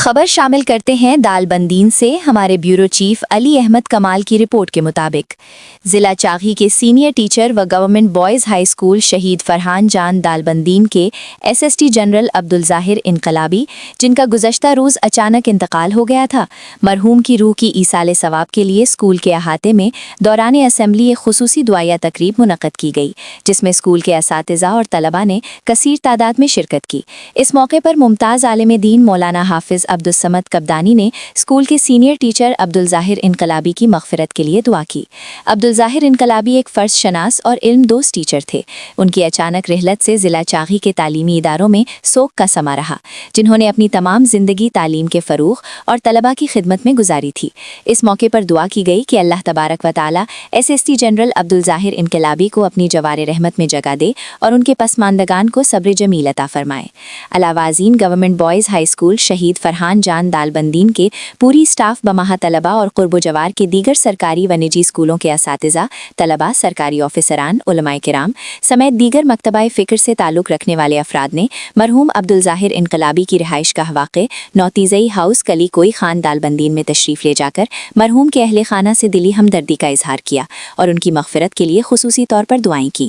خبر شامل کرتے ہیں دال بندین سے۔ ہمارے بیورو چیف علی احمد کمال کی رپورٹ کے مطابق ضلع چاغی کے سینئر ٹیچر و گورنمنٹ بوائز ہائی اسکول شہید فرحان جان دال بندین کے ایس ایس ٹی جنرل عبدالظاہر انقلابی، جن کا گزشتہ روز اچانک انتقال ہو گیا تھا، مرحوم کی روح کی ایصال ثواب کے لیے اسکول کے احاطے میں دوران اسمبلی ایک خصوصی دعائیہ تقریب منعقد کی گئی، جس میں اسکول کے اساتذہ اور طلباء نے کثیر تعداد میں شرکت کی۔ اس موقع پر ممتاز عالم دین مولانا حافظ عبدالصمد کبدانی نے اسکول کے سینئر ٹیچر عبدالظاہر انقلابی کی مغفرت کے لیے دعا کی۔ عبدالظاہر انقلابی ایک فرض شناس اور علم دوست ٹیچر تھے۔ ان کی اچانک رحلت سے ضلع چاغی کے تعلیمی اداروں میں سوگ کا سما رہا، جنہوں نے اپنی تمام زندگی تعلیم کے فروغ اور طلباء کی خدمت میں گزاری تھی۔ اس موقع پر دعا کی گئی کہ اللہ تبارک و تعالی ایس ایس ٹی جنرل عبدالظاہر انقلابی کو اپنی جوار رحمت میں جگہ دے اور ان کے پسماندگان کو صبر جمیل عطا فرمائے۔ علاوہ ازیں گورنمنٹ بوائز ہائی اسکول شہید فرحان جان دال بندین کے پوری سٹاف بماہ طلباء اور قرب و جوار کے دیگر سرکاری و نجی اسکولوں کے اساتذہ، طلباء، سرکاری آفیسران، علماء کرام سمیت دیگر مکتبہ فکر سے تعلق رکھنے والے افراد نے مرحوم عبدالظاہر انقلابی کی رہائش گاہ واقع نوتیزئی ہاؤس کلی کوئی خان دال بندین میں تشریف لے جا کر مرحوم کے اہل خانہ سے دلی ہمدردی کا اظہار کیا اور ان کی مغفرت کے لیے خصوصی طور پر دعائیں کی۔